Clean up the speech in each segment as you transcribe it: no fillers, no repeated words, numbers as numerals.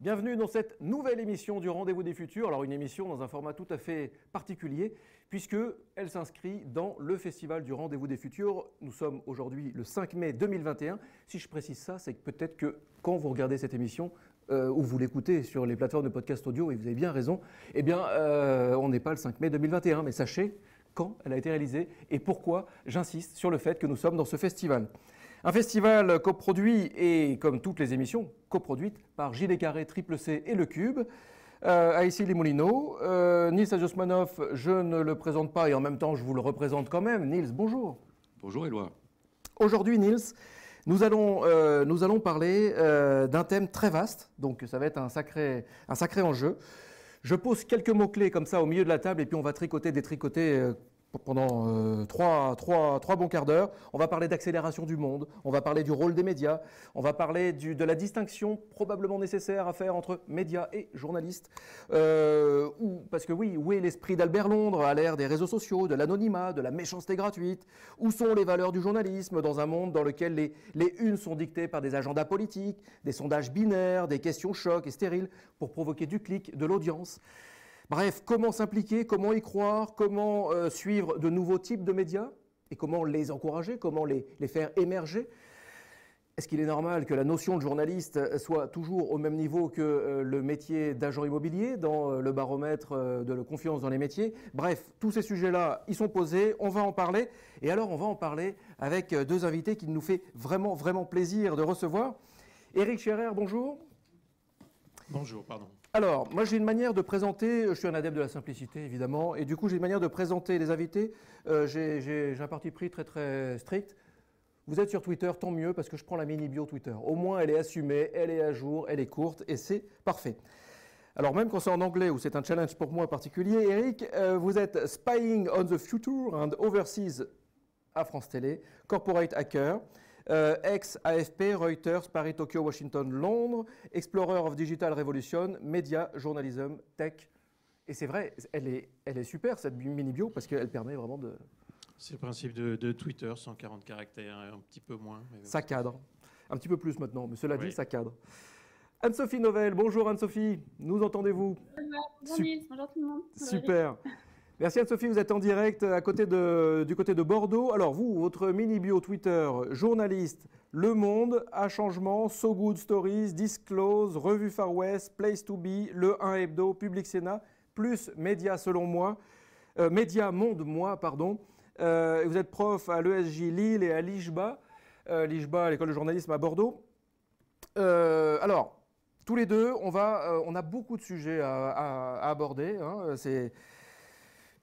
Bienvenue dans cette nouvelle émission du Rendez-vous des Futurs. Alors une émission dans un format tout à fait particulier puisqu'elle s'inscrit dans le festival du Rendez-vous des Futurs. Nous sommes aujourd'hui le 5 mai 2021. Si je précise ça, c'est que peut-être que quand vous regardez cette émission ou vous l'écoutez sur les plateformes de podcast audio, et vous avez bien raison, eh bien on n'est pas le 5 mai 2021, mais sachez quand elle a été réalisée et pourquoi j'insiste sur le fait que nous sommes dans ce festival. Un festival coproduit et, comme toutes les émissions, coproduites par Gilet Carré, Triple C et Le Cube. À Issy-les-Moulineaux. Nils Adjosmanov, je ne le présente pas et en même temps je vous le représente quand même. Nils, bonjour. Bonjour Éloi. Aujourd'hui, Nils, nous allons parler d'un thème très vaste, donc ça va être un sacré enjeu. Je pose quelques mots-clés comme ça au milieu de la table et puis on va détricoter pendant trois bons quarts d'heure. On va parler d'accélération du monde, on va parler du rôle des médias, on va parler de la distinction probablement nécessaire à faire entre médias et journalistes. Parce que oui, où est l'esprit d'Albert Londres à l'ère des réseaux sociaux, de l'anonymat, de la méchanceté gratuite? Où sont les valeurs du journalisme dans un monde dans lequel les unes sont dictées par des agendas politiques, des sondages binaires, des questions chocs et stériles pour provoquer du clic, de l'audience? Bref, comment s'impliquer, comment y croire, comment suivre de nouveaux types de médias et comment les encourager, comment les faire émerger? Est-ce qu'il est normal que la notion de journaliste soit toujours au même niveau que le métier d'agent immobilier dans le baromètre de la confiance dans les métiers? Bref, tous ces sujets-là, ils sont posés, on va en parler. Et alors, on va en parler avec deux invités qui nous fait vraiment, vraiment plaisir de recevoir. Éric Scherer, bonjour. Bonjour, pardon. Alors, moi j'ai une manière de présenter, je suis un adepte de la simplicité évidemment, et du coup j'ai une manière de présenter les invités, j'ai un parti pris très très strict. Vous êtes sur Twitter, tant mieux, parce que je prends la mini-bio Twitter. Au moins elle est assumée, elle est à jour, elle est courte, et c'est parfait. Alors même quand c'est en anglais, ou c'est un challenge pour moi en particulier, Eric, vous êtes Spying on the Future and Overseas à France Télé, Corporate Hacker. Ex-AFP, Reuters, Paris, Tokyo, Washington, Londres, Explorer of Digital Revolution, Média, Journalism, Tech. Et c'est vrai, elle est super cette mini-bio parce qu'elle permet vraiment de... C'est le principe de Twitter, 140 caractères, un petit peu moins. Mais... Ça cadre. Un petit peu plus maintenant, mais cela dit, oui. ça cadre. Anne-Sophie Novelle, bonjour Anne-Sophie, nous entendez-vous? Bonjour Nils, bonjour tout le monde. Super. Merci Anne-Sophie, vous êtes en direct du côté de Bordeaux. Alors vous, votre mini-bio Twitter, journaliste, Le Monde, À Changement, So Good Stories, Disclose, Revue Far West, Place to Be, Le 1 Hebdo, Public Sénat, plus Média selon moi, Média Monde moi, pardon. Vous êtes prof à l'ESJ Lille et à l'IJBA, l'IJBA, l'école de journalisme à Bordeaux. Alors, tous les deux, on a beaucoup de sujets à aborder, hein,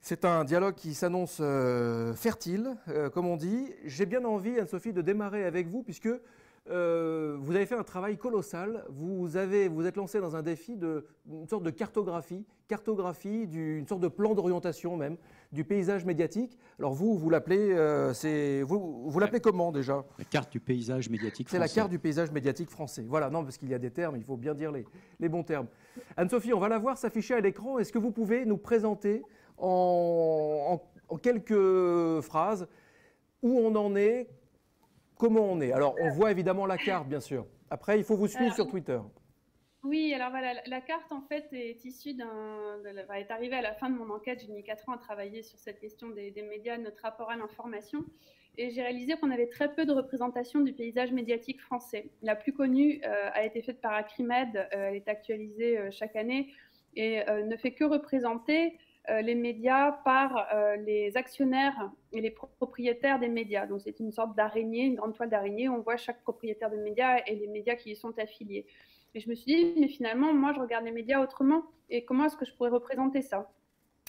c'est un dialogue qui s'annonce fertile, comme on dit. J'ai bien envie, Anne-Sophie, de démarrer avec vous, puisque vous avez fait un travail colossal. Vous êtes lancé dans un défi une sorte de cartographie, une sorte de plan d'orientation même, du paysage médiatique. Alors vous l'appelez, vous l'appelez comment déjà? La carte du paysage médiatique français. C'est la carte du paysage médiatique français. Voilà, non, parce qu'il y a des termes, il faut bien dire les bons termes. Anne-Sophie, on va la voir s'afficher à l'écran. Est-ce que vous pouvez nous présenter en quelques phrases où on en est, comment on est? Alors, on voit évidemment la carte, bien sûr. Après, il faut vous suivre sur Twitter. Oui, alors voilà, la carte en fait est issue est arrivée à la fin de mon enquête. J'ai mis 4 ans à travailler sur cette question des médias, de notre rapport à l'information. Et j'ai réalisé qu'on avait très peu de représentation du paysage médiatique français. La plus connue a été faite par Acrimed, elle est actualisée chaque année et ne fait que représenter les médias par les actionnaires et les propriétaires des médias. Donc c'est une sorte d'araignée, une grande toile d'araignée. On voit chaque propriétaire de médias et les médias qui y sont affiliés. Et je me suis dit, mais finalement, moi, je regarde les médias autrement. Et comment est-ce que je pourrais représenter ça?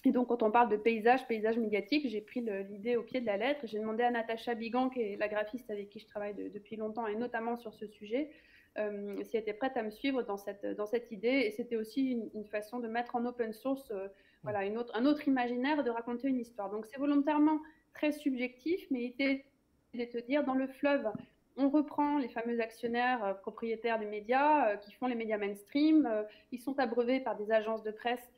Et donc, quand on parle de paysage médiatique, j'ai pris l'idée au pied de la lettre. J'ai demandé à Natacha Bigan, qui est la graphiste avec qui je travaille depuis longtemps, et notamment sur ce sujet, si elle était prête à me suivre dans cette idée. Et c'était aussi une façon de mettre en open source voilà, un autre imaginaire, de raconter une histoire. Donc, c'est volontairement très subjectif, mais l'idée est de te dire, dans le fleuve, on reprend les fameux actionnaires propriétaires des médias qui font les médias mainstream. Ils sont abreuvés par des agences de presse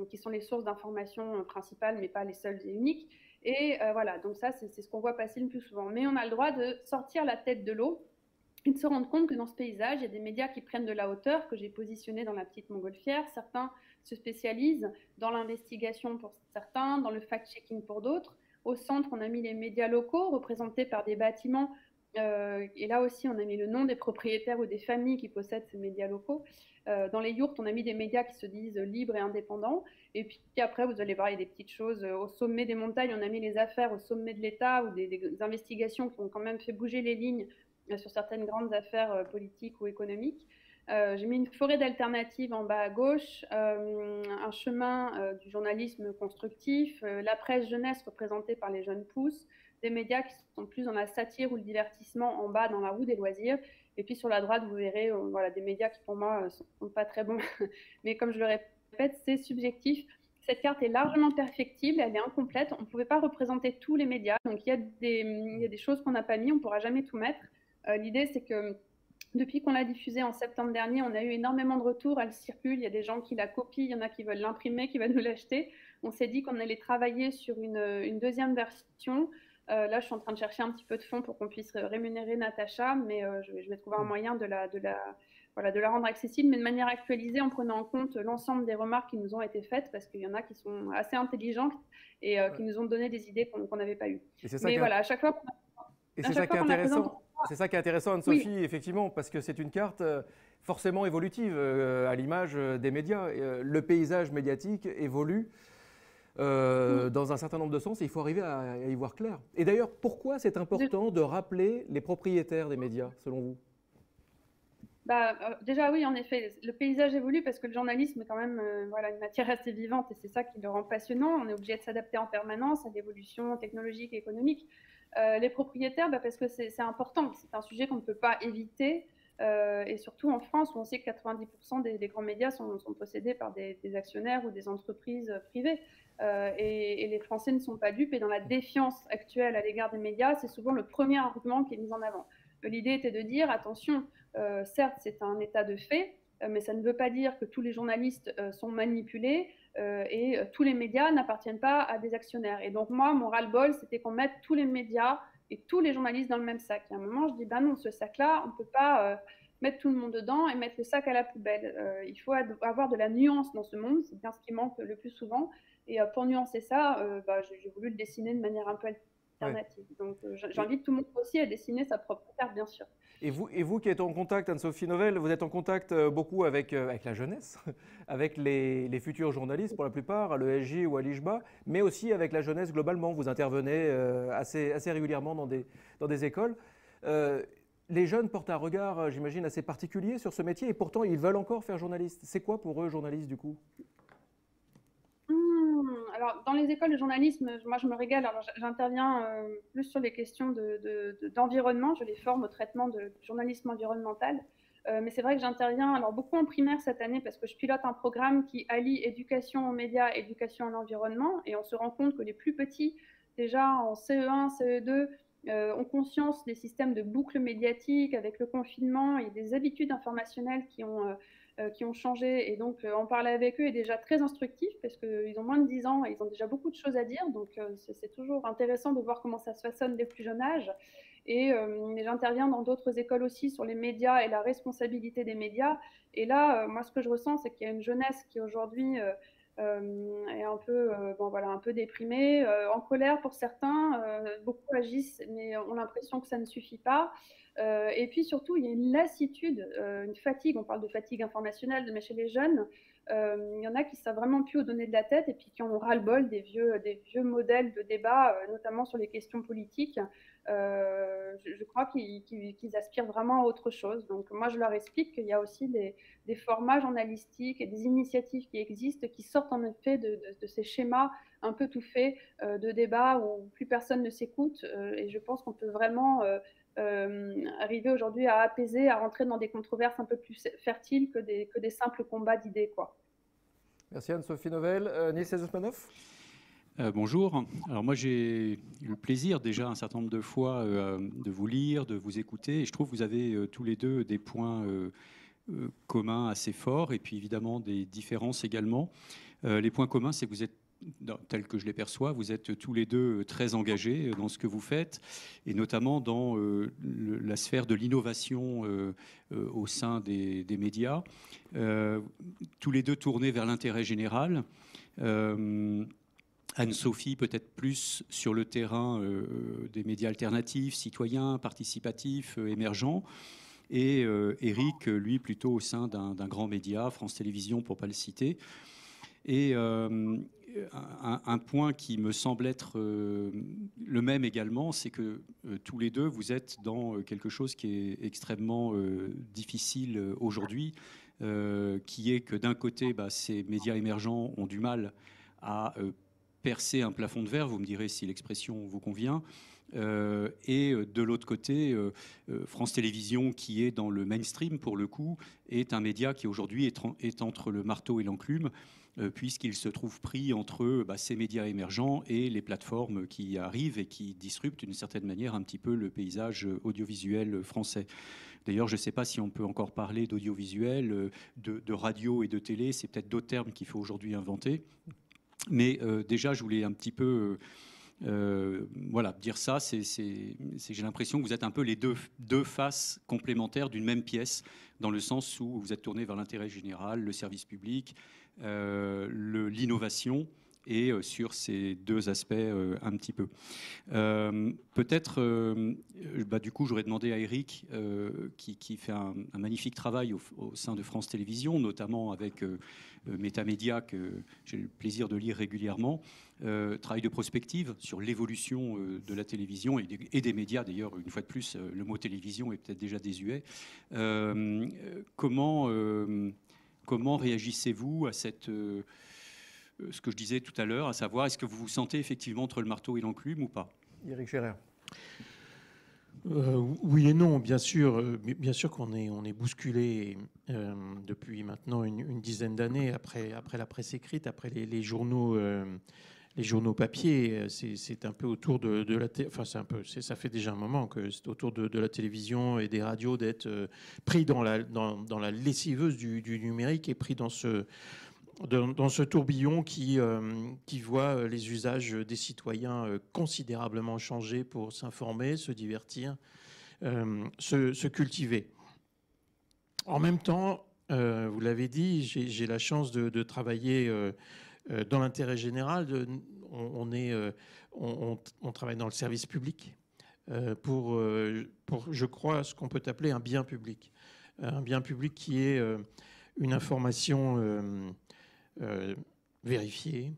qui sont les sources d'information principales, mais pas les seules et uniques. Et voilà, donc ça, c'est ce qu'on voit passer le plus souvent. Mais on a le droit de sortir la tête de l'eau et de se rendre compte que dans ce paysage, il y a des médias qui prennent de la hauteur, que j'ai positionné dans la petite montgolfière. Certains se spécialisent dans l'investigation pour certains, dans le fact-checking pour d'autres. Au centre, on a mis les médias locaux représentés par des bâtiments. Et là aussi, on a mis le nom des propriétaires ou des familles qui possèdent ces médias locaux. Dans les yourtes, on a mis des médias qui se disent libres et indépendants. Et puis après, vous allez voir, il y a des petites choses. Au sommet des montagnes, on a mis les affaires au sommet de l'État ou des investigations qui ont quand même fait bouger les lignes sur certaines grandes affaires politiques ou économiques. J'ai mis une forêt d'alternatives en bas à gauche, un chemin du journalisme constructif, la presse jeunesse représentée par les jeunes pousses, des médias qui sont plus dans la satire ou le divertissement en bas dans la roue des loisirs. Et puis sur la droite, vous verrez voilà, des médias qui pour moi sont pas très bons. Mais comme je le répète, c'est subjectif. Cette carte est largement perfectible, elle est incomplète. On ne pouvait pas représenter tous les médias. Donc il y a des choses qu'on n'a pas mis, on ne pourra jamais tout mettre. L'idée, c'est que depuis qu'on l'a diffusée en septembre dernier, on a eu énormément de retours. Elle circule, il y a des gens qui la copient, il y en a qui veulent l'imprimer, qui veulent nous l'acheter. On s'est dit qu'on allait travailler sur une deuxième version. Là, je suis en train de chercher un petit peu de fonds pour qu'on puisse rémunérer Natacha, mais je vais trouver un moyen de la rendre accessible, mais de manière actualisée, en prenant en compte l'ensemble des remarques qui nous ont été faites, parce qu'il y en a qui sont assez intelligentes et qui nous ont donné des idées qu'on n'avait pas eues. Mais voilà, à chaque fois qu'on a... Et c'est ça qui est intéressant. C'est ça qui est intéressant, Anne-Sophie, oui. Effectivement, parce que c'est une carte forcément évolutive, à l'image des médias. Le paysage médiatique évolue dans un certain nombre de sens et il faut arriver à y voir clair. Et d'ailleurs, pourquoi c'est important de rappeler les propriétaires des médias, selon vous ? Déjà oui, en effet, le paysage évolue parce que le journalisme est quand même une matière assez vivante et c'est ça qui le rend passionnant. On est obligé de s'adapter en permanence à l'évolution technologique et économique. Les propriétaires, parce que c'est important, c'est un sujet qu'on ne peut pas éviter et surtout en France où on sait que 90% des grands médias sont possédés par des actionnaires ou des entreprises privées et les Français ne sont pas dupes et dans la défiance actuelle à l'égard des médias, c'est souvent le premier argument qui est mis en avant. L'idée était de dire, attention, certes c'est un état de fait, mais ça ne veut pas dire que tous les journalistes sont manipulés et tous les médias n'appartiennent pas à des actionnaires. Et donc moi, mon ras-le-bol, c'était qu'on mette tous les médias et tous les journalistes dans le même sac. Et à un moment, je dis, non, ce sac-là, on ne peut pas mettre tout le monde dedans et mettre le sac à la poubelle. Il faut avoir de la nuance dans ce monde, c'est bien ce qui manque le plus souvent. Et pour nuancer ça, j'ai voulu le dessiner de manière un peu alternative. Ouais. Donc j'invite tout le monde aussi à dessiner sa propre carte, bien sûr. Et vous qui êtes en contact, Anne-Sophie Novelle, vous êtes en contact beaucoup avec la jeunesse, avec les futurs journalistes pour la plupart, à l'ESJ ou à l'IJBA, mais aussi avec la jeunesse globalement. Vous intervenez assez régulièrement dans des écoles. Les jeunes portent un regard, j'imagine, assez particulier sur ce métier et pourtant ils veulent encore faire journaliste. C'est quoi pour eux, journaliste, du coup ? Alors, dans les écoles de journalisme, moi, je me régale. Alors, j'interviens plus sur les questions d'environnement. Je les forme au traitement de journalisme environnemental. Mais c'est vrai que j'interviens beaucoup en primaire cette année parce que je pilote un programme qui allie éducation aux médias, éducation à l'environnement. Et on se rend compte que les plus petits, déjà en CE1, CE2, ont conscience des systèmes de boucles médiatiques avec le confinement et des habitudes informationnelles qui ont changé. Et donc, en parler avec eux est déjà très instructif parce qu'ils ont moins de 10 ans et ils ont déjà beaucoup de choses à dire. Donc, c'est toujours intéressant de voir comment ça se façonne dès le plus jeune âge. Et j'interviens dans d'autres écoles aussi sur les médias et la responsabilité des médias. Et là, moi, ce que je ressens, c'est qu'il y a une jeunesse qui aujourd'hui est un peu déprimée, en colère pour certains. Beaucoup agissent, mais ont l'impression que ça ne suffit pas. Et puis surtout, il y a une lassitude, une fatigue. On parle de fatigue informationnelle, mais chez les jeunes, il y en a qui ne savent vraiment plus où donner de la tête et puis qui en ont ras-le-bol des vieux modèles de débat, notamment sur les questions politiques. Je crois qu'ils aspirent vraiment à autre chose. Donc moi, je leur explique qu'il y a aussi des formats journalistiques et des initiatives qui existent, qui sortent en effet de ces schémas un peu tout faits de débats où plus personne ne s'écoute. Et je pense qu'on peut vraiment arriver aujourd'hui à apaiser, à rentrer dans des controverses un peu plus fertiles que des simples combats d'idées, quoi. Merci Anne-Sophie Novelle. Nils Ousmanoff. Bonjour. Alors moi j'ai eu le plaisir déjà un certain nombre de fois de vous lire, de vous écouter et je trouve que vous avez tous les deux des points communs assez forts et puis évidemment des différences également. Les points communs, c'est que vous êtes tel que je les perçois, vous êtes tous les deux très engagés dans ce que vous faites, et notamment dans la sphère de l'innovation au sein des médias, tous les deux tournés vers l'intérêt général. Anne-Sophie peut-être plus sur le terrain des médias alternatifs, citoyens, participatifs, émergents, et Éric, lui, plutôt au sein d'un grand média, France Télévisions pour ne pas le citer. Et un point qui me semble être le même également, c'est que tous les deux, vous êtes dans quelque chose qui est extrêmement difficile aujourd'hui, qui est que d'un côté, ces médias émergents ont du mal à percer un plafond de verre, vous me direz si l'expression vous convient, et de l'autre côté, France Télévisions, qui est dans le mainstream pour le coup, est un média qui aujourd'hui est entre le marteau et l'enclume, puisqu'il se trouve pris entre ces médias émergents et les plateformes qui arrivent et qui disruptent d'une certaine manière un petit peu le paysage audiovisuel français. D'ailleurs, je ne sais pas si on peut encore parler d'audiovisuel, de radio et de télé, c'est peut-être d'autres termes qu'il faut aujourd'hui inventer. Mais déjà, je voulais un petit peu dire ça. J'ai l'impression que vous êtes un peu les deux faces complémentaires d'une même pièce, dans le sens où vous êtes tourné vers l'intérêt général, le service public, l'innovation, et sur ces deux aspects un petit peu. Peut-être, du coup, j'aurais demandé à Éric, qui fait un magnifique travail au sein de France Télévisions, notamment avec Métamédia, que j'ai le plaisir de lire régulièrement, travail de prospective sur l'évolution de la télévision et des médias. D'ailleurs, une fois de plus, le mot télévision est peut-être déjà désuet. Comment réagissez-vous à ce que je disais tout à l'heure, à savoir, est-ce que vous vous sentez effectivement entre le marteau et l'enclume ou pas? Éric Scherer. Oui et non, bien sûr qu'on est bousculé depuis maintenant une dizaine d'années après la presse écrite, après les journaux papier. C'est un peu autour de la ça fait déjà un moment que c'est autour de la télévision et des radios d'être pris dans la lessiveuse du numérique et pris dans ce tourbillon qui voit les usages des citoyens considérablement changer pour s'informer, se divertir, se cultiver. En même temps, vous l'avez dit, j'ai la chance de travailler dans l'intérêt général. On travaille dans le service public pour, je crois, ce qu'on peut appeler un bien public. Un bien public qui est une information vérifiée,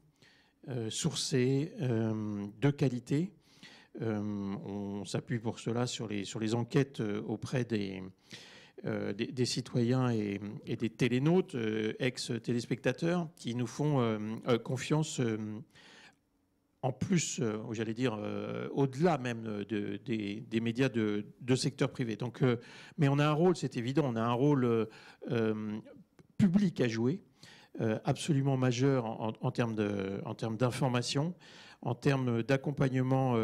sourcée, de qualité. On s'appuie pour cela sur les enquêtes auprès des citoyens et des télénautes, ex-téléspectateurs, qui nous font confiance en plus, j'allais dire, au-delà même des médias de secteur privé. Donc, mais on a un rôle, c'est évident, on a un rôle public à jouer, absolument majeur en termes d'information, en termes d'accompagnement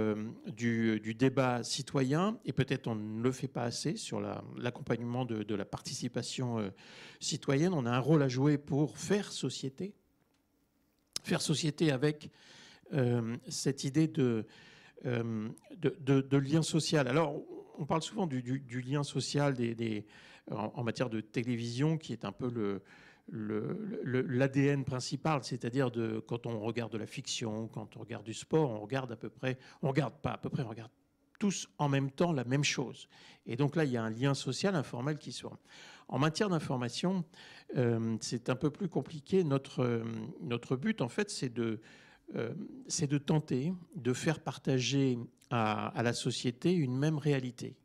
du débat citoyen, et peut-être on ne le fait pas assez sur l'accompagnement de la participation citoyenne. On a un rôle à jouer pour faire société avec cette idée de lien social. Alors, on parle souvent du lien social en matière de télévision, qui est un peu l'ADN principal, c'est-à-dire quand on regarde de la fiction, quand on regarde du sport, on regarde on regarde tous en même temps la même chose. Et donc là, il y a un lien social informel qui se forme. En matière d'information, c'est un peu plus compliqué. Notre but, en fait, c'est de tenter de faire partager à la société une même réalité.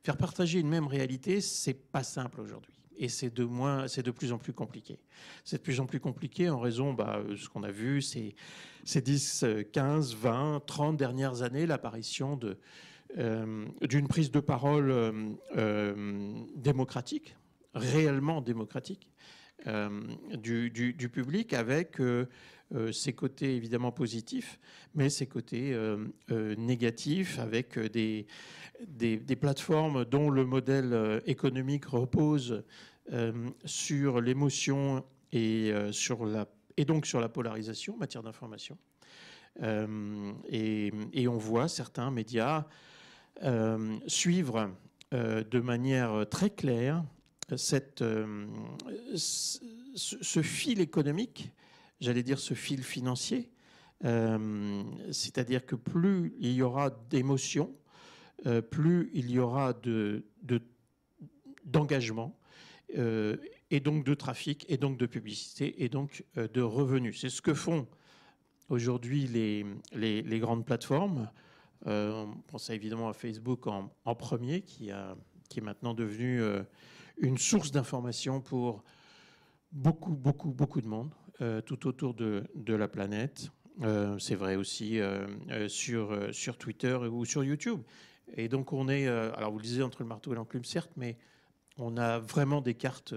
Faire partager une même réalité, c'est pas simple aujourd'hui. Et c'est de plus en plus compliqué. C'est de plus en plus compliqué en raison, ce qu'on a vu, ces 10, 15, 20, 30 dernières années, l'apparition d'une prise de parole démocratique, réellement démocratique, du public, avec ses côtés évidemment positifs, mais ses côtés négatifs, avec des plateformes dont le modèle économique repose sur l'émotion et sur la et donc sur la polarisation en matière d'information. Et on voit certains médias suivre de manière très claire ce fil économique, j'allais dire ce fil financier, c'est-à-dire que plus il y aura d'émotions, plus il y aura d'engagement, et donc de trafic, et donc de publicité, et donc de revenus. C'est ce que font aujourd'hui les grandes plateformes. On pense évidemment à Facebook en premier, qui est maintenant devenu une source d'information pour beaucoup de monde tout autour de la planète. C'est vrai aussi sur Twitter ou sur YouTube. Et donc on est, alors vous le disiez, entre le marteau et l'enclume, certes, mais on a vraiment des cartes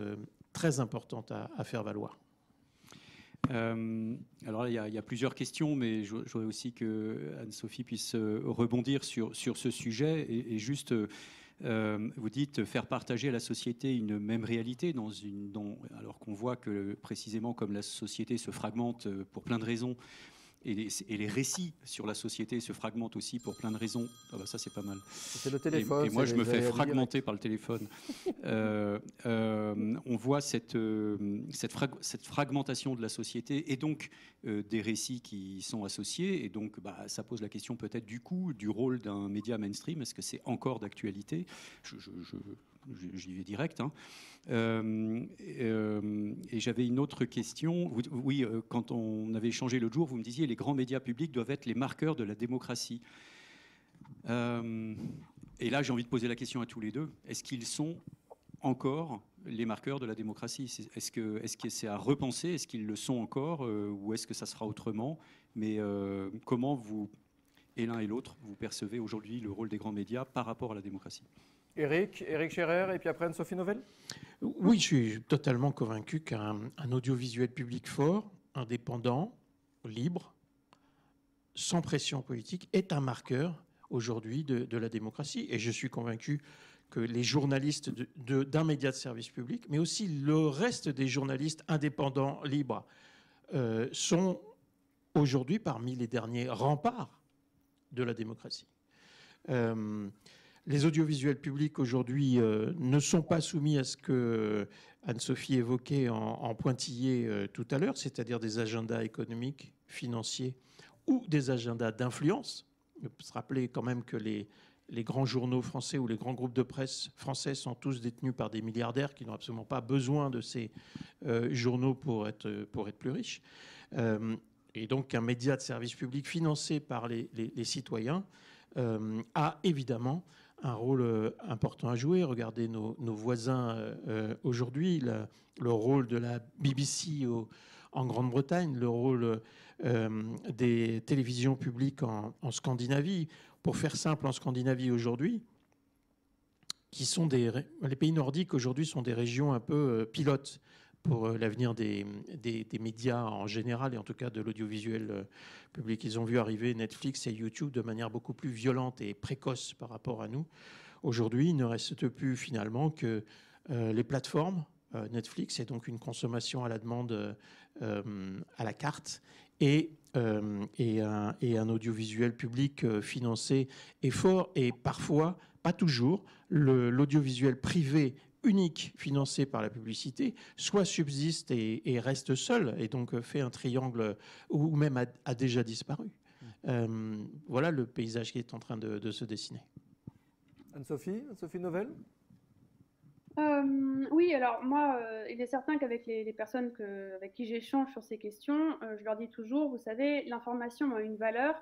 très importantes à faire valoir. Alors là, il y a plusieurs questions, mais je voudrais aussi que Anne-Sophie puisse rebondir sur ce sujet. Et juste, vous dites faire partager à la société une même réalité, alors qu'on voit que précisément comme la société se fragmente pour plein de raisons, et les récits sur la société se fragmentent aussi pour plein de raisons. Ah bah ça, c'est pas mal. C'est le téléphone. Et moi, je me fais fragmenter par le téléphone. On voit cette fragmentation de la société et donc des récits qui y sont associés. Et donc, ça pose la question peut-être du rôle d'un média mainstream. Est-ce que c'est encore d'actualité ? J'y vais direct. Hein. Et j'avais une autre question. Oui, quand on avait échangé l'autre jour, vous me disiez les grands médias publics doivent être les marqueurs de la démocratie. Et là, j'ai envie de poser la question à tous les deux. Est-ce qu'ils sont encore les marqueurs de la démocratie ? Est-ce que c'est à repenser ? Est-ce qu'ils le sont encore ou est-ce que ça sera autrement ? Mais comment vous, et l'un et l'autre, vous percevez aujourd'hui le rôle des grands médias par rapport à la démocratie ? Éric Scherer, et puis après Anne-Sophie Novelle. Oui, je suis totalement convaincu qu'un audiovisuel public fort, indépendant, libre, sans pression politique, est un marqueur aujourd'hui de la démocratie. Et je suis convaincu que les journalistes d'un média de service public, mais aussi le reste des journalistes indépendants, libres, sont aujourd'hui parmi les derniers remparts de la démocratie. Les audiovisuels publics aujourd'hui ne sont pas soumis à ce que Anne-Sophie évoquait en pointillé tout à l'heure, c'est-à-dire des agendas économiques, financiers ou des agendas d'influence. Il faut se rappeler quand même que les grands journaux français ou les grands groupes de presse français sont tous détenus par des milliardaires qui n'ont absolument pas besoin de ces journaux pour être plus riches. Et donc un média de service public financé par les citoyens a évidemment un rôle important à jouer. Regardez nos voisins aujourd'hui, le rôle de la BBC en Grande-Bretagne, le rôle des télévisions publiques en Scandinavie. Pour faire simple, en Scandinavie aujourd'hui, les pays nordiques aujourd'hui sont des régions un peu pilotes pour l'avenir des médias en général et en tout cas de l'audiovisuel public. Ils ont vu arriver Netflix et YouTube de manière beaucoup plus violente et précoce par rapport à nous. Aujourd'hui, il ne reste plus finalement que les plateformes. Netflix est donc une consommation à la demande à la carte et un audiovisuel public financé et fort et parfois, pas toujours, l'audiovisuel privé unique financé par la publicité, soit subsiste et reste seul, et donc fait un triangle ou même a déjà disparu. Voilà le paysage qui est en train de se dessiner. Anne-Sophie Novelle. Oui, alors moi, il est certain qu'avec les personnes avec qui j'échange sur ces questions, je leur dis toujours, vous savez, l'information a une valeur.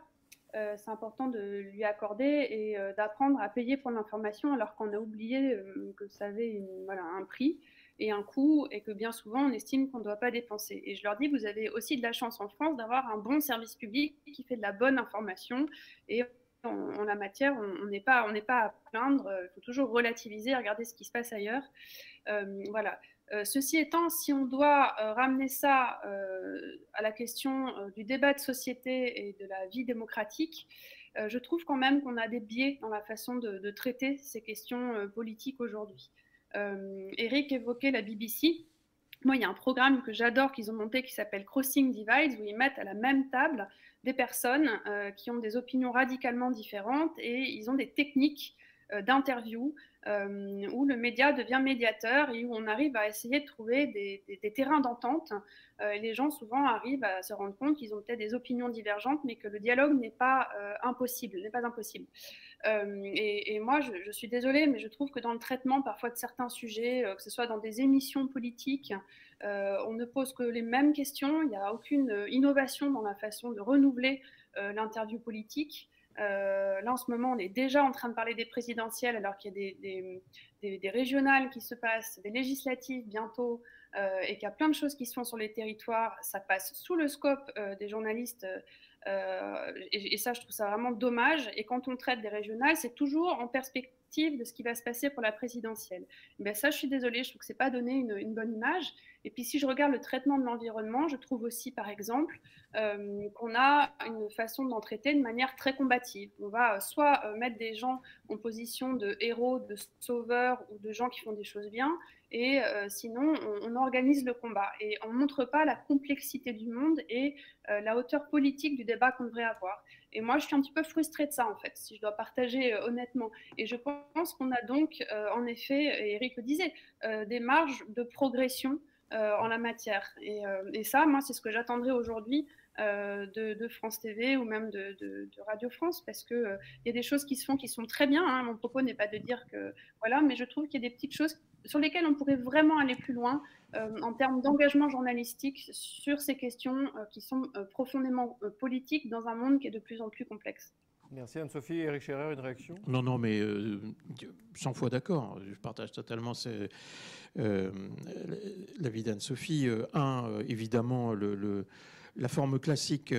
C'est important de lui accorder et d'apprendre à payer pour l'information alors qu'on a oublié que ça avait un prix et un coût et que bien souvent on estime qu'on ne doit pas dépenser. Et je leur dis, vous avez aussi de la chance en France d'avoir un bon service public qui fait de la bonne information et en la matière, on n'est pas à plaindre, il faut toujours relativiser, regarder ce qui se passe ailleurs. Voilà. Ceci étant, si on doit ramener ça à la question du débat de société et de la vie démocratique, je trouve quand même qu'on a des biais dans la façon de traiter ces questions politiques aujourd'hui. Éric évoquait la BBC. Moi, il y a un programme que j'adore qu'ils ont monté qui s'appelle Crossing Divides, où ils mettent à la même table des personnes qui ont des opinions radicalement différentes et ils ont des techniques d'interview où le média devient médiateur et où on arrive à essayer de trouver des terrains d'entente. Les gens souvent arrivent à se rendre compte qu'ils ont peut-être des opinions divergentes, mais que le dialogue n'est pas impossible. Et moi, je suis désolée, mais je trouve que dans le traitement parfois de certains sujets, que ce soit dans des émissions politiques, on ne pose que les mêmes questions. Il n'y a aucune innovation dans la façon de renouveler l'interview politique. Là, en ce moment, on est déjà en train de parler des présidentielles, alors qu'il y a des régionales qui se passent, des législatives bientôt, et qu'il y a plein de choses qui se font sur les territoires. Ça passe sous le scope des journalistes. Et ça, je trouve ça vraiment dommage. Et quand on traite des régionales, c'est toujours en perspective de ce qui va se passer pour la présidentielle. Mais ça, je suis désolée, je trouve que ce n'est pas donné une bonne image. Et puis, si je regarde le traitement de l'environnement, je trouve aussi, par exemple, qu'on a une façon d'en traiter de manière très combative. On va soit mettre des gens en position de héros, de sauveurs ou de gens qui font des choses bien, et sinon, on organise le combat. Et on ne montre pas la complexité du monde et la hauteur politique du débat qu'on devrait avoir. Et moi, je suis un petit peu frustrée de ça, en fait, si je dois partager honnêtement. Et je pense qu'on a donc, en effet, et Eric le disait, des marges de progression en la matière. Et ça, moi, c'est ce que j'attendrai aujourd'hui de France TV ou même de Radio France, parce qu'il y a des choses qui se font qui sont très bien. Hein. Mon propos n'est pas de dire que... Voilà, mais je trouve qu'il y a des petites choses sur lesquelles on pourrait vraiment aller plus loin en termes d'engagement journalistique sur ces questions qui sont profondément politiques dans un monde qui est de plus en plus complexe. Merci Anne-Sophie. Éric Scherer, une réaction? Non, mais 100 fois d'accord. Je partage totalement l'avis d'Anne-Sophie. Évidemment, la forme classique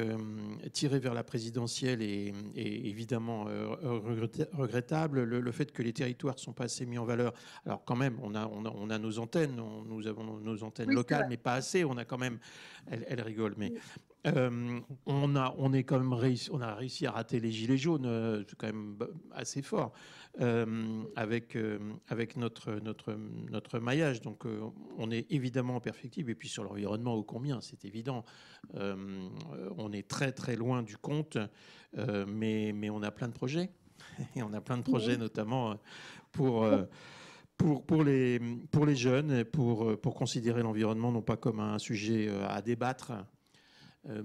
tirée vers la présidentielle est évidemment regrettable. Le fait que les territoires ne sont pas assez mis en valeur. Alors quand même, on a nos antennes, nous avons nos antennes locales, mais pas assez. On a quand même, elle rigole, mais on a réussi à rater les gilets jaunes, c'est quand même assez fort, avec notre maillage. Donc on est évidemment en perfectible. Et puis sur l'environnement, ô combien, c'est évident. On est très très loin du compte, mais on a plein de projets. Et on a plein de projets, notamment pour les jeunes, pour considérer l'environnement non pas comme un sujet à débattre,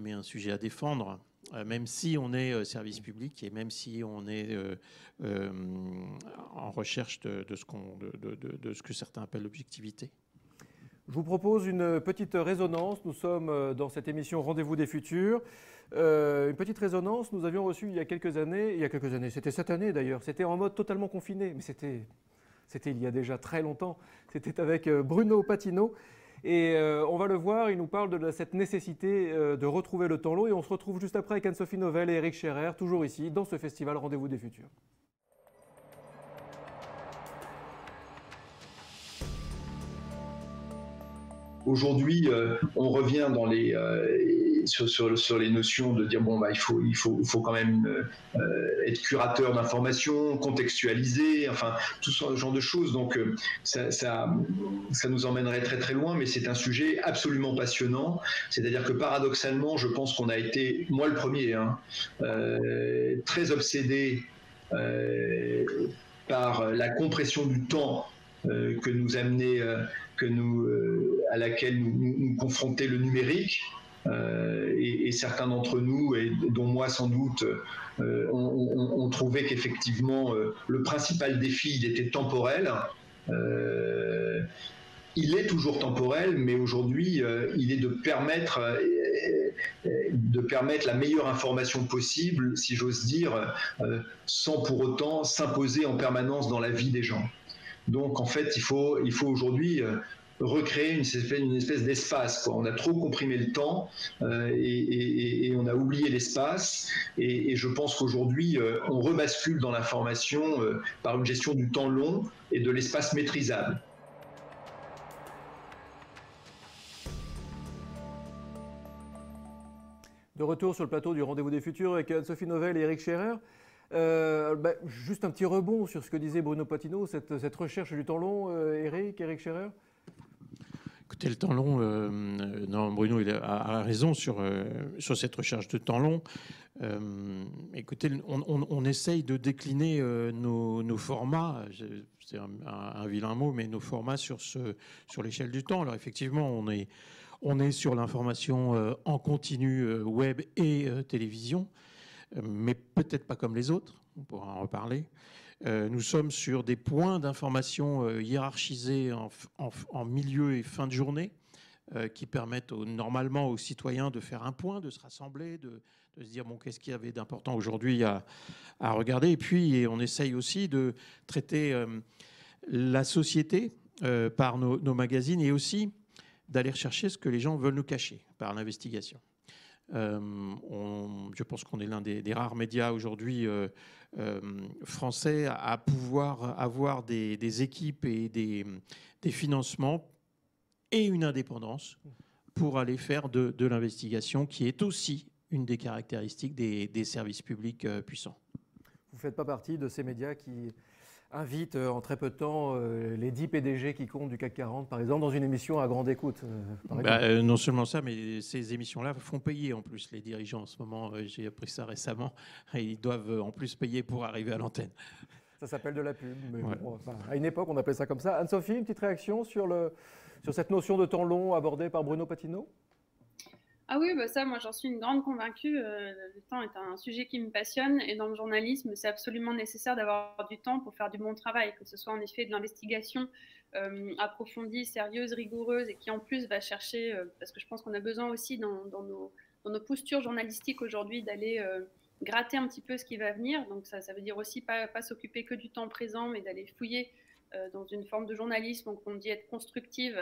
mais un sujet à défendre, même si on est service public et même si on est en recherche de ce que certains appellent l'objectivité. Je vous propose une petite résonance. Nous sommes dans cette émission Rendez-vous des futurs. Une petite résonance, nous avions reçu il y a quelques années, c'était cette année d'ailleurs, c'était en mode totalement confiné, mais c'était il y a déjà très longtemps, c'était avec Bruno Patino. Et on va le voir, il nous parle de cette nécessité de retrouver le temps long. Et on se retrouve juste après avec Anne-Sophie Novelle et Éric Scherer, toujours ici, dans ce festival Rendez-vous des futurs. Aujourd'hui, on revient dans sur les notions de dire bon, bah, il faut quand même être curateur d'informations, contextualiser, enfin tout ce genre de choses. Donc ça nous emmènerait très très loin, mais c'est un sujet absolument passionnant. C'est-à-dire que paradoxalement, je pense qu'on a été, moi le premier, très obsédé par la compression du temps que nous amenait, à laquelle nous confrontait le numérique. Et certains d'entre nous, et dont moi sans doute, ont trouvé qu'effectivement le principal défi, il était temporel. Il est toujours temporel, mais aujourd'hui, il est de permettre la meilleure information possible, si j'ose dire, sans pour autant s'imposer en permanence dans la vie des gens. Donc en fait, il faut aujourd'hui recréer une espèce d'espace, quoi. On a trop comprimé le temps et on a oublié l'espace. Et je pense qu'aujourd'hui, on rebascule dans l'information par une gestion du temps long et de l'espace maîtrisable. De retour sur le plateau du Rendez-vous des futurs avec Anne-Sophie Novelle et Éric Scherer. Juste un petit rebond sur ce que disait Bruno Patino, cette recherche du temps long, Éric Scherer. Écoutez, le temps long, non, Bruno il a raison sur cette recherche de temps long. Écoutez, on essaye de décliner nos formats, c'est un vilain mot, mais nos formats sur l'échelle du temps. Alors effectivement, on est sur l'information en continu web et télévision, mais peut-être pas comme les autres, on pourra en reparler. Nous sommes sur des points d'information hiérarchisés en milieu et fin de journée qui permettent normalement aux citoyens de faire un point, de se rassembler, de se dire bon, qu'est-ce qu'il y avait d'important aujourd'hui à regarder. Et puis on essaye aussi de traiter la société par nos magazines et aussi d'aller chercher ce que les gens veulent nous cacher par l'investigation. Je pense qu'on est l'un des rares médias aujourd'hui français à pouvoir avoir des équipes et des financements et une indépendance pour aller faire de l'investigation, qui est aussi une des caractéristiques des services publics puissants. Vous ne faites pas partie de ces médias qui invitent en très peu de temps les 10 PDG qui comptent du CAC 40, par exemple, dans une émission à grande écoute non seulement ça, mais ces émissions-là font payer en plus les dirigeants en ce moment. J'ai appris ça récemment. Ils doivent en plus payer pour arriver à l'antenne. Ça s'appelle de la pub. Mais ouais. Bon, enfin, à une époque, on appelait ça comme ça. Anne-Sophie, une petite réaction sur cette notion de temps long abordée par Bruno Patino ? Ah oui, ça, moi, j'en suis une grande convaincue. Le temps est un sujet qui me passionne et dans le journalisme, c'est absolument nécessaire d'avoir du temps pour faire du bon travail, que ce soit en effet de l'investigation approfondie, sérieuse, rigoureuse et qui en plus va chercher, parce que je pense qu'on a besoin aussi dans nos postures journalistiques aujourd'hui d'aller gratter un petit peu ce qui va venir. Donc ça veut dire aussi pas s'occuper que du temps présent, mais d'aller fouiller dans une forme de journalisme qu'on dit être constructive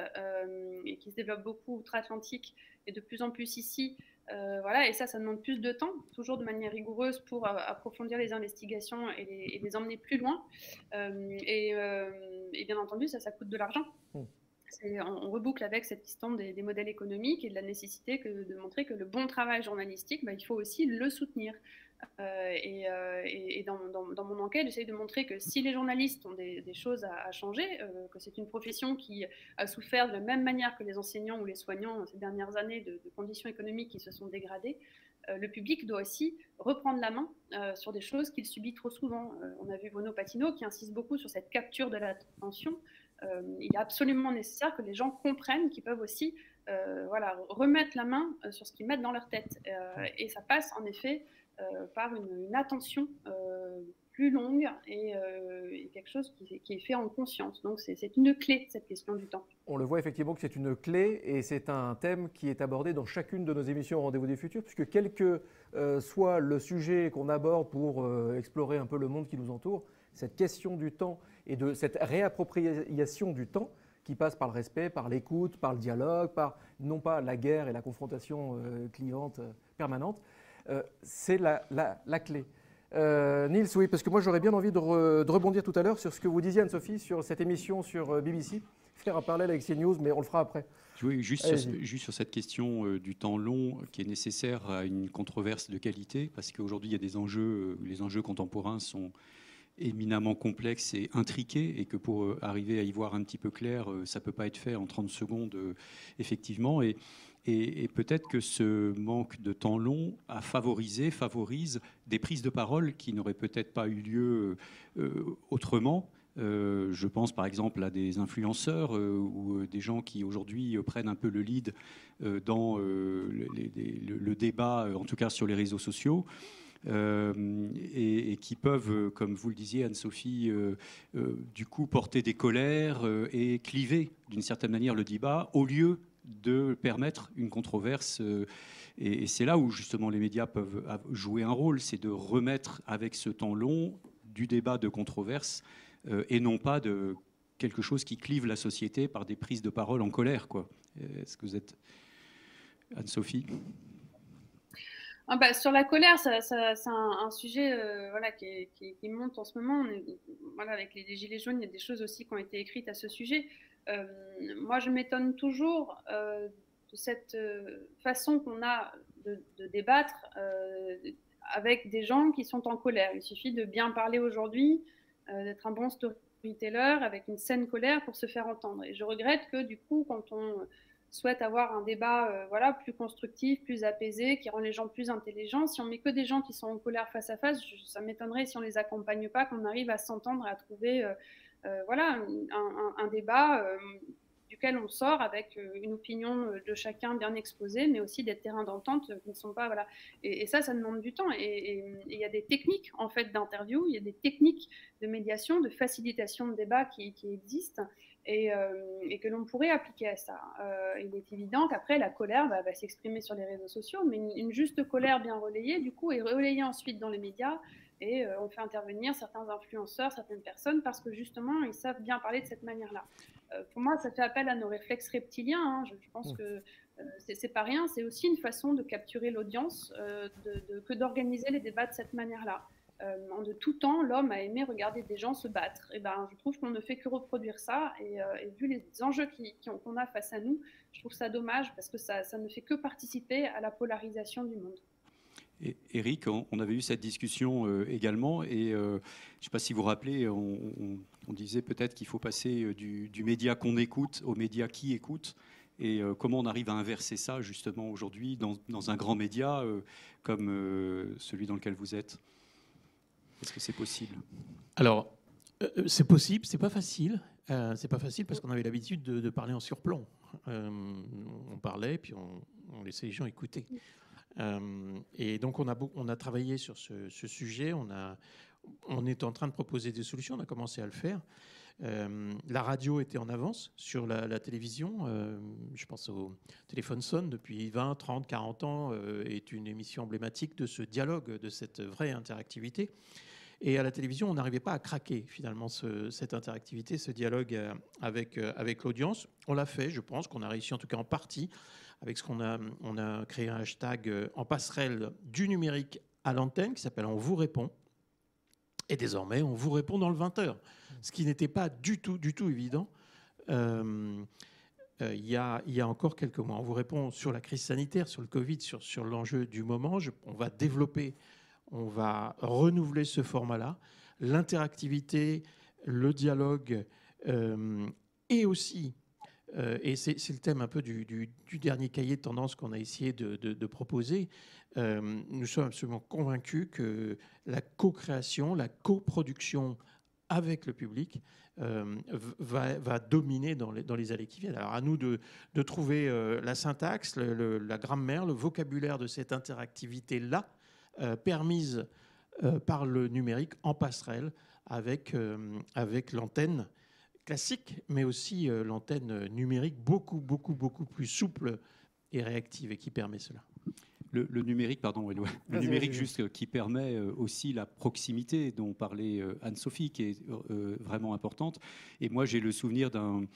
et qui se développe beaucoup outre-Atlantique et de plus en plus ici. Voilà, et ça demande plus de temps, toujours de manière rigoureuse pour approfondir les investigations et les emmener plus loin. Et bien entendu, ça coûte de l'argent. On reboucle avec cette histoire des modèles économiques et de la nécessité de montrer que le bon travail journalistique, il faut aussi le soutenir. Et dans mon enquête, j'essaye de montrer que si les journalistes ont des choses à changer, que c'est une profession qui a souffert de la même manière que les enseignants ou les soignants ces dernières années de conditions économiques qui se sont dégradées, le public doit aussi reprendre la main sur des choses qu'il subit trop souvent. On a vu Bruno Patino qui insiste beaucoup sur cette capture de l'attention. Il est absolument nécessaire que les gens comprennent qu'ils peuvent aussi remettre la main sur ce qu'ils mettent dans leur tête. Et ça passe en effet par une attention plus longue et quelque chose qui est fait en conscience. Donc c'est une clé, cette question du temps. On le voit effectivement que c'est une clé et c'est un thème qui est abordé dans chacune de nos émissions Rendez-vous des futurs, puisque quel que soit le sujet qu'on aborde pour explorer un peu le monde qui nous entoure, cette question du temps et de cette réappropriation du temps qui passe par le respect, par l'écoute, par le dialogue, par non pas la guerre et la confrontation clivante permanente, c'est la clé. Niels, oui, parce que moi j'aurais bien envie de rebondir tout à l'heure sur ce que vous disiez, Anne-Sophie, sur cette émission sur BBC, faire un parallèle avec CNews, mais on le fera après. Oui, juste sur cette question du temps long qui est nécessaire à une controverse de qualité, parce qu'aujourd'hui il y a des enjeux, les enjeux contemporains sont éminemment complexes et intriqués, et que pour arriver à y voir un petit peu clair, ça ne peut pas être fait en 30 secondes, effectivement. Et peut-être que ce manque de temps long favorise des prises de parole qui n'auraient peut-être pas eu lieu autrement. Je pense par exemple à des influenceurs ou des gens qui aujourd'hui prennent un peu le lead dans le débat, en tout cas sur les réseaux sociaux. Et qui peuvent, comme vous le disiez Anne-Sophie, du coup porter des colères et cliver d'une certaine manière le débat au lieu de permettre une controverse. Et c'est là où justement les médias peuvent jouer un rôle, c'est de remettre avec ce temps long du débat de controverse et non pas de quelque chose qui clive la société par des prises de parole en colère, quoi. Est-ce que vous êtes... Anne-Sophie ? Sur la colère, c'est un sujet qui monte en ce moment. Avec les Gilets jaunes, il y a des choses aussi qui ont été écrites à ce sujet. Moi, je m'étonne toujours de cette façon qu'on a de débattre avec des gens qui sont en colère. Il suffit de bien parler aujourd'hui, d'être un bon storyteller storyteller avec une saine colère pour se faire entendre. Et je regrette que du coup, quand on souhaite avoir un débat plus constructif, plus apaisé, qui rend les gens plus intelligents, si on met que des gens qui sont en colère face à face, ça m'étonnerait si on les accompagne pas, qu'on arrive à s'entendre, à trouver un débat duquel on sort avec une opinion de chacun bien exposée, mais aussi des terrains d'entente qui ne sont pas... Voilà. Et ça demande du temps. Et il y a des techniques en fait, d'interview, il y a des techniques de médiation, de facilitation de débat qui existent et que l'on pourrait appliquer à ça. Il est évident qu'après, la colère va s'exprimer sur les réseaux sociaux, mais une juste colère bien relayée, du coup, est relayée ensuite dans les médias. Et on fait intervenir certains influenceurs, certaines personnes, parce que justement, ils savent bien parler de cette manière-là. Pour moi, ça fait appel à nos réflexes reptiliens. Hein. Je pense que c'est pas rien. C'est aussi une façon de capturer l'audience que d'organiser les débats de cette manière-là. De tout temps, l'homme a aimé regarder des gens se battre. Et ben, je trouve qu'on ne fait que reproduire ça. Et vu les enjeux qu'on a face à nous, je trouve ça dommage parce que ça ne fait que participer à la polarisation du monde. Et Éric, on avait eu cette discussion également, et je ne sais pas si vous vous rappelez, on disait peut-être qu'il faut passer du média qu'on écoute au média qui écoute, et comment on arrive à inverser ça justement aujourd'hui dans un grand média comme celui dans lequel vous êtes. Est-ce que c'est possible? Alors, c'est possible, c'est pas facile. C'est pas facile parce qu'on avait l'habitude de parler en surplomb. On parlait, puis on laissait les gens écouter. Et donc on a travaillé sur ce sujet, on est en train de proposer des solutions, on a commencé à le faire. La radio était en avance sur la télévision, je pense au Téléphone sonne depuis 20, 30, 40 ans, est une émission emblématique de ce dialogue, de cette vraie interactivité. Et à la télévision, on n'arrivait pas à craquer finalement cette interactivité, ce dialogue avec l'audience. On l'a fait, je pense qu'on a réussi en tout cas en partie, avec on a créé un hashtag en passerelle du numérique à l'antenne qui s'appelle « On vous répond ». Et désormais, on vous répond dans le 20h, ce qui n'était pas du tout évident il y a encore quelques mois. On vous répond sur la crise sanitaire, sur le Covid, sur l'enjeu du moment. On va développer, on va renouveler ce format-là, l'interactivité, le dialogue et aussi... et c'est le thème un peu du dernier cahier de tendance qu'on a essayé de proposer. Nous sommes absolument convaincus que la co-création, la coproduction avec le public va dominer dans les années qui viennent. Alors à nous de trouver la syntaxe, la grammaire, le vocabulaire de cette interactivité-là, permise par le numérique en passerelle avec l'antenne classique, mais aussi l'antenne numérique beaucoup plus souple et réactive et qui permet cela. Le numérique, pardon, le numérique juste qui permet aussi la proximité dont parlait Anne-Sophie, qui est vraiment importante. Et moi, j'ai le souvenir d'un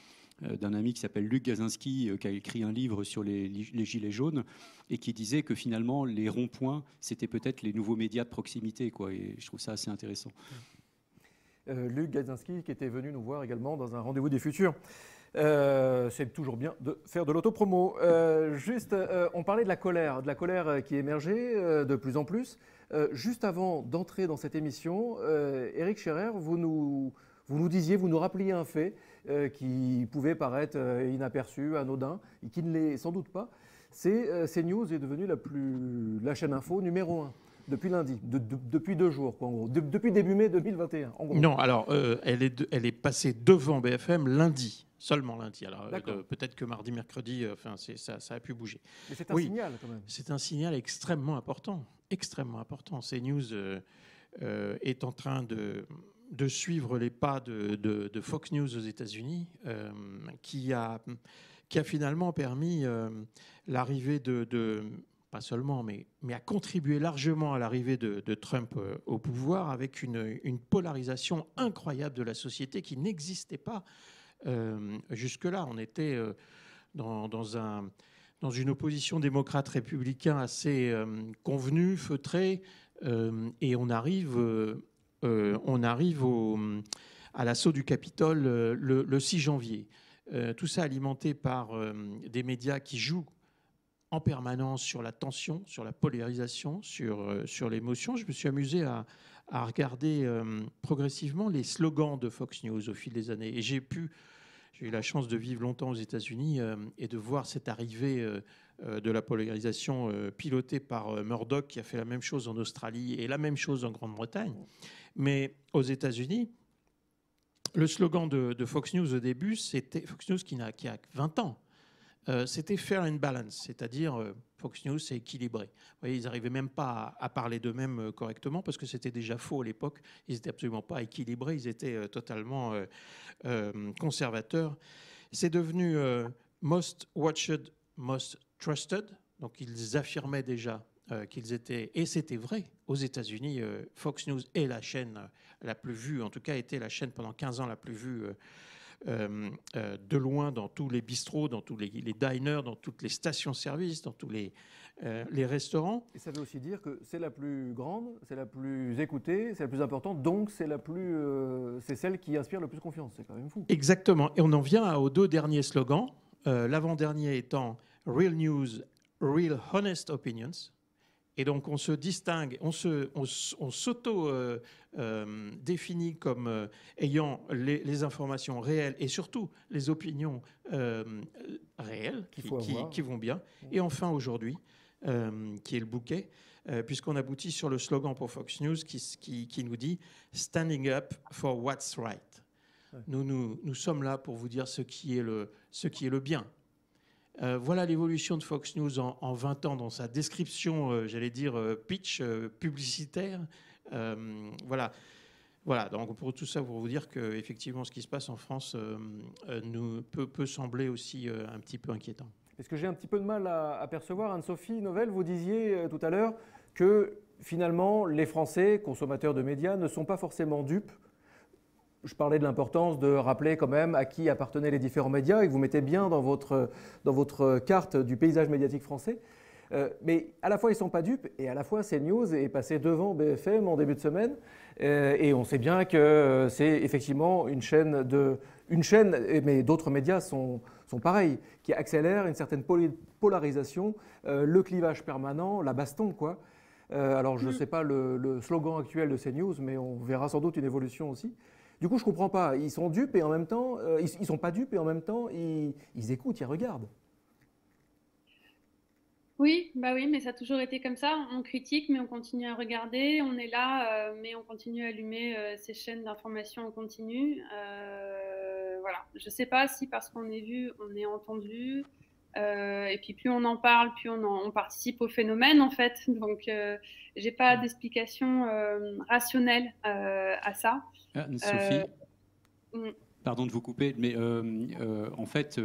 ami qui s'appelle Luc Gazinski, qui a écrit un livre sur les gilets jaunes et qui disait que finalement, les ronds-points, c'était peut-être les nouveaux médias de proximité, quoi. Et je trouve ça assez intéressant. Luc Gazinski qui était venu nous voir également dans un rendez-vous des futurs. C'est toujours bien de faire de l'autopromo. On parlait de la colère qui émergeait de plus en plus. Juste avant d'entrer dans cette émission, Éric Scherer, vous nous rappeliez un fait qui pouvait paraître inaperçu, anodin, et qui ne l'est sans doute pas. CNews est devenue la chaîne info numéro 1. Depuis lundi, depuis 2 jours, quoi, en gros. Depuis début mai 2021, en gros. Non, alors, elle est passée devant BFM lundi, seulement lundi. Alors, peut-être que mardi, mercredi, ça a pu bouger. Mais c'est un signal, quand même. C'est un signal extrêmement important. CNews est en train de suivre les pas de Fox News aux États-Unis, qui a finalement permis l'arrivée pas seulement, mais a contribué largement à l'arrivée de Trump au pouvoir avec une polarisation incroyable de la société qui n'existait pas jusque-là. On était dans une opposition démocrate-républicain assez convenue, feutrée, et on arrive à l'assaut du Capitole le 6 janvier. Tout ça alimenté par des médias qui jouent en permanence sur la tension, sur la polarisation, sur l'émotion. Je me suis amusé à regarder progressivement les slogans de Fox News au fil des années. Et j'ai eu la chance de vivre longtemps aux États-Unis et de voir cette arrivée de la polarisation pilotée par Murdoch, qui a fait la même chose en Australie et la même chose en Grande-Bretagne. Mais aux États-Unis, le slogan de Fox News au début, c'était Fox News qui a 20 ans. C'était fair and balance, c'est-à-dire Fox News, c'est équilibré. Vous voyez, ils n'arrivaient même pas à parler d'eux-mêmes correctement parce que c'était déjà faux à l'époque. Ils n'étaient absolument pas équilibrés, ils étaient totalement conservateurs. C'est devenu most watched, most trusted. Donc ils affirmaient déjà qu'ils étaient, et c'était vrai, aux États-Unis, Fox News est la chaîne la plus vue, en tout cas était la chaîne pendant 15 ans la plus vue de loin dans tous les bistrots, dans tous les diners, dans toutes les stations-service, dans tous les restaurants. Et ça veut aussi dire que c'est la plus grande, c'est la plus écoutée, c'est la plus importante, donc c'est celle qui inspire le plus confiance. C'est quand même fou. Exactement. Et on en vient aux 2 derniers slogans. L'avant-dernier étant Real News, Real Honest Opinions. Et donc, on se distingue, on s'auto-définit comme ayant les informations réelles et surtout les opinions réelles qui vont bien. Et enfin, aujourd'hui, qui est le bouquet, puisqu'on aboutit sur le slogan pour Fox News qui nous dit « Standing up for what's right ». Nous sommes là pour vous dire ce qui est le bien. Voilà l'évolution de Fox News en 20 ans dans sa description, j'allais dire, pitch publicitaire. Voilà, donc pour tout ça, pour vous dire qu'effectivement, ce qui se passe en France peut sembler aussi un petit peu inquiétant. Est-ce que j'ai un petit peu de mal à percevoir, Anne-Sophie Novelle, vous disiez tout à l'heure que finalement, les Français, consommateurs de médias, ne sont pas forcément dupes. Je parlais de l'importance de rappeler quand même à qui appartenaient les différents médias et que vous mettez bien dans votre carte du paysage médiatique français. Mais à la fois, ils ne sont pas dupes et à la fois, CNews est passé devant BFM en début de semaine. Et on sait bien que c'est effectivement une chaîne, mais d'autres médias sont pareils, qui accélèrent une certaine polarisation, le clivage permanent, la baston, quoi. Alors, je ne sais pas le slogan actuel de CNews, mais on verra sans doute une évolution aussi. Du coup, je ne comprends pas. Ils sont dupes et en même temps, ils sont pas dupes et en même temps, ils écoutent, ils regardent. Oui, mais ça a toujours été comme ça. On critique, mais on continue à regarder. On est là, mais on continue à allumer ces chaînes d'information en continu. Voilà. Je ne sais pas si parce qu'on est vu, on est entendu. Et puis plus on en parle, plus on participe au phénomène en fait. Donc j'ai pas d'explication rationnelle à ça. Sophie, pardon de vous couper, mais en fait,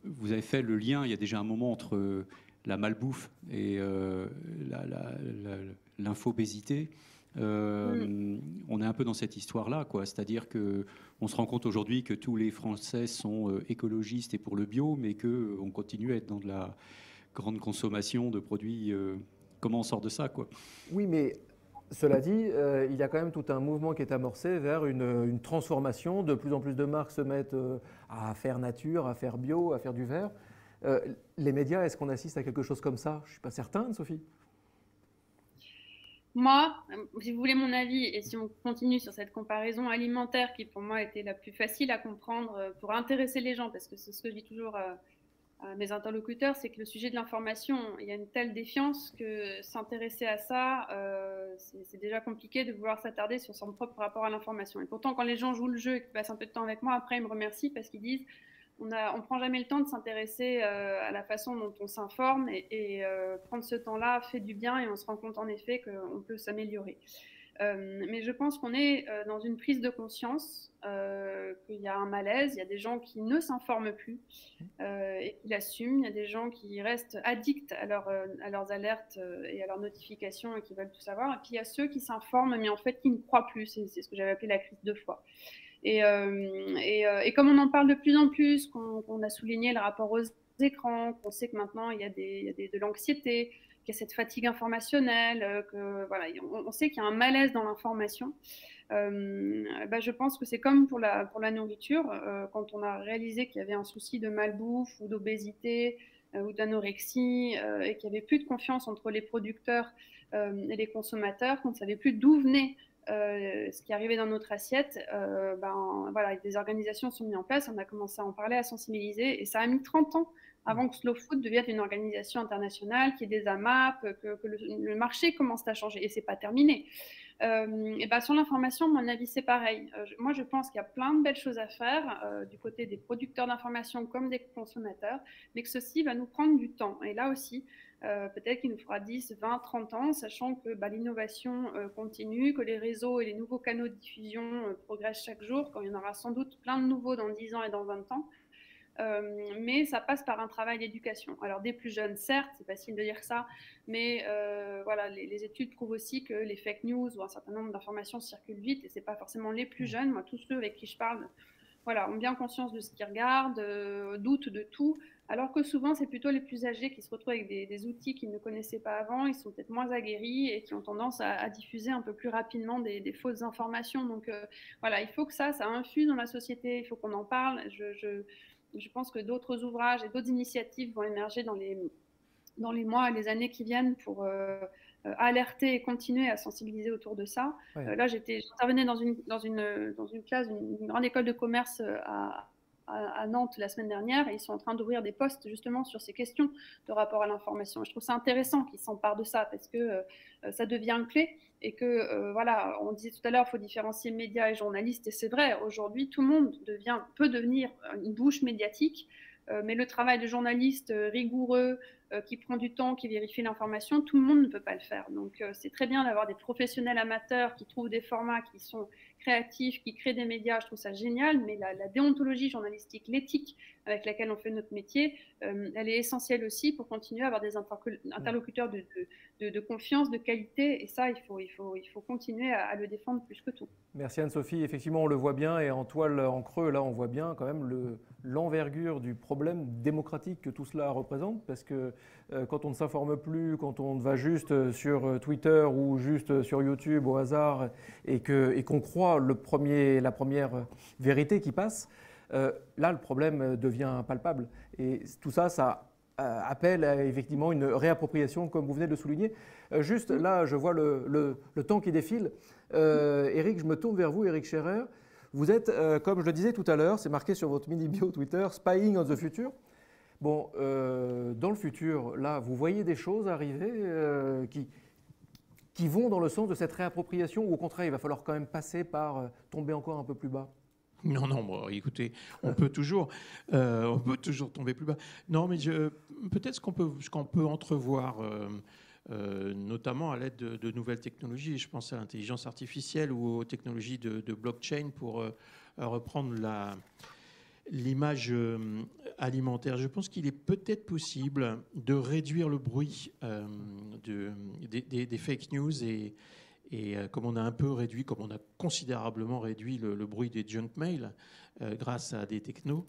vous avez fait le lien il y a déjà un moment entre la malbouffe et l'infobésité. On est un peu dans cette histoire-là, quoi. C'est-à-dire qu'on se rend compte aujourd'hui que tous les Français sont écologistes et pour le bio, mais qu'on continue à être dans de la grande consommation de produits. Comment on sort de ça, quoi? Oui, mais cela dit, il y a quand même tout un mouvement qui est amorcé vers une transformation. De plus en plus de marques se mettent à faire nature, à faire bio, à faire du vert. Les médias, est-ce qu'on assiste à quelque chose comme ça? Je ne suis pas certain, Sophie. Moi, si vous voulez mon avis, et si on continue sur cette comparaison alimentaire qui pour moi était la plus facile à comprendre pour intéresser les gens, parce que c'est ce que je dis toujours à mes interlocuteurs, c'est que le sujet de l'information, il y a une telle défiance que s'intéresser à ça, c'est déjà compliqué de vouloir s'attarder sur son propre rapport à l'information. Et pourtant, quand les gens jouent le jeu et qu'ils passent un peu de temps avec moi, après ils me remercient parce qu'ils disent on prend jamais le temps de s'intéresser à la façon dont on s'informe et prendre ce temps-là fait du bien et on se rend compte en effet qu'on peut s'améliorer. Mais je pense qu'on est dans une prise de conscience, qu'il y a un malaise, il y a des gens qui ne s'informent plus et qui l'assument, il y a des gens qui restent addicts à leurs alertes et à leurs notifications et qui veulent tout savoir, et puis il y a ceux qui s'informent mais en fait qui ne croient plus, c'est ce que j'avais appelé la crise de foi. Et comme on en parle de plus en plus, qu'on a souligné le rapport aux écrans, qu'on sait que maintenant il y a de l'anxiété, qu'il y a cette fatigue informationnelle, on sait qu'il y a un malaise dans l'information. Je pense que c'est comme pour la nourriture, quand on a réalisé qu'il y avait un souci de malbouffe ou d'obésité ou d'anorexie, et qu'il n'y avait plus de confiance entre les producteurs et les consommateurs, qu'on ne savait plus d'où venait ce qui arrivait dans notre assiette, voilà, des organisations sont mises en place, on a commencé à en parler, à sensibiliser, et ça a mis 30 ans avant que Slow Food devienne une organisation internationale, qu'il y ait des AMAP, que le marché commence à changer, et c'est pas terminé. Sur l'information, mon avis, c'est pareil. Moi, je pense qu'il y a plein de belles choses à faire du côté des producteurs d'information comme des consommateurs, mais que ceci va nous prendre du temps. Et là aussi, peut-être qu'il nous fera 10, 20, 30 ans, sachant que l'innovation continue, que les réseaux et les nouveaux canaux de diffusion progressent chaque jour, quand il y en aura sans doute plein de nouveaux dans 10 ans et dans 20 ans. Mais ça passe par un travail d'éducation. Alors des plus jeunes, certes, c'est facile de dire ça, mais voilà, les études prouvent aussi que les fake news ou un certain nombre d'informations circulent vite, et c'est pas forcément les plus jeunes. Moi, tous ceux avec qui je parle, voilà, ont bien conscience de ce qu'ils regardent, doutent de tout, alors que souvent c'est plutôt les plus âgés qui se retrouvent avec des outils qu'ils ne connaissaient pas avant, ils sont peut-être moins aguerris et qui ont tendance à diffuser un peu plus rapidement des fausses informations. Donc voilà, il faut que ça infuse dans la société, il faut qu'on en parle. Je pense que d'autres ouvrages et d'autres initiatives vont émerger dans les mois et les années qui viennent pour alerter et continuer à sensibiliser autour de ça. Ouais. Là, j'intervenais dans une classe, une grande école de commerce à Nantes la semaine dernière, et ils sont en train d'ouvrir des postes justement sur ces questions de rapport à l'information. Je trouve ça intéressant qu'ils s'emparent de ça, parce que ça devient une clé, et que voilà, on disait tout à l'heure, il faut différencier médias et journalistes, et c'est vrai, aujourd'hui tout le monde peut devenir une bouche médiatique, mais le travail de journaliste rigoureux, qui prend du temps, qui vérifie l'information, tout le monde ne peut pas le faire. Donc c'est très bien d'avoir des professionnels amateurs qui trouvent des formats qui sont créatifs, qui créent des médias, je trouve ça génial, mais la déontologie journalistique, l'éthique avec laquelle on fait notre métier, elle est essentielle aussi pour continuer à avoir des interlocuteurs de confiance, de qualité, et ça, il faut continuer à le défendre plus que tout. Merci Anne-Sophie. Effectivement, on le voit bien, et en toile, en creux, là, on voit bien quand même l'envergure du problème démocratique que tout cela représente, parce que quand on ne s'informe plus, quand on va juste sur Twitter ou juste sur YouTube au hasard, et qu'on croit la première vérité qui passe, là, le problème devient palpable. Et tout ça, ça appelle à effectivement une réappropriation, comme vous venez de le souligner. Juste là, je vois le temps qui défile. Éric, je me tourne vers vous, Éric Scherer. Vous êtes, comme je le disais tout à l'heure, c'est marqué sur votre mini-bio Twitter, Spying on the Future. Bon, dans le futur, là, vous voyez des choses arriver qui vont dans le sens de cette réappropriation, ou au contraire, il va falloir quand même passer par tomber encore un peu plus bas? Non, bon, écoutez, on peut toujours tomber plus bas. Non, mais peut-être ce qu'on peut entrevoir, notamment à l'aide de nouvelles technologies, je pense à l'intelligence artificielle ou aux technologies de blockchain pour reprendre l'image alimentaire. Je pense qu'il est peut-être possible de réduire le bruit des fake news, et comme on a considérablement réduit le bruit des junk mails grâce à des technos.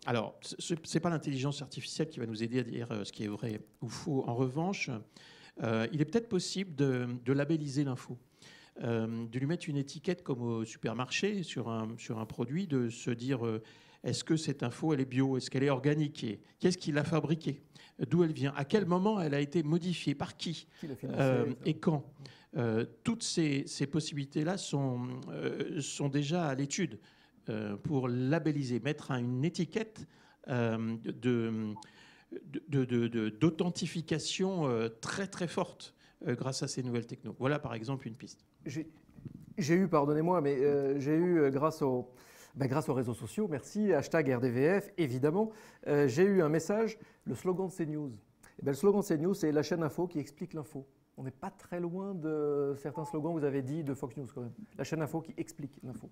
Alors, ce n'est pas l'intelligence artificielle qui va nous aider à dire ce qui est vrai ou faux. En revanche, il est peut-être possible de labelliser l'info, de lui mettre une étiquette comme au supermarché sur un produit, de se dire est-ce que cette info elle est bio, est-ce qu'elle est organique, qu'est-ce qui l'a fabriquée, d'où elle vient, à quel moment elle a été modifiée, par qui et quand. Toutes ces possibilités-là sont déjà à l'étude pour labelliser, mettre une étiquette d'authentification très très forte grâce à ces nouvelles technos. Voilà par exemple une piste. J'ai eu, pardonnez-moi, mais j'ai eu grâce aux réseaux sociaux, merci, #RDVF, évidemment, j'ai eu un message, le slogan de CNews. Le slogan de CNews, c'est la chaîne info qui explique l'info. On n'est pas très loin de certains slogans que vous avez dit de Fox News quand même. La chaîne info qui explique l'info.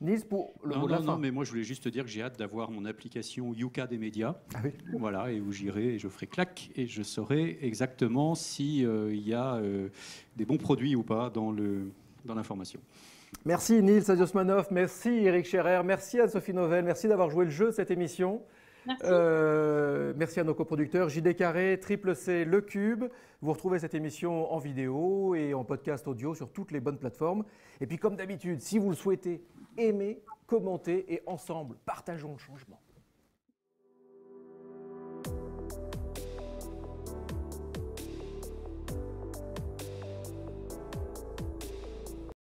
Niels, pour le mot de la fin. Non, mais moi je voulais juste te dire que j'ai hâte d'avoir mon application Yuka des médias. Ah oui. Voilà, et où j'irai et je ferai clac et je saurai exactement s'il y a des bons produits ou pas dans l'information. Merci Niels Aziosmanov, merci Éric Scherer, merci Anne-Sophie Novelle, merci d'avoir joué le jeu de cette émission. Merci. Merci à nos coproducteurs JD Carré, Triple C, Le Cube. Vous retrouvez cette émission en vidéo et en podcast audio sur toutes les bonnes plateformes. Et puis comme d'habitude, si vous le souhaitez, aimez, commentez et ensemble, partageons le changement.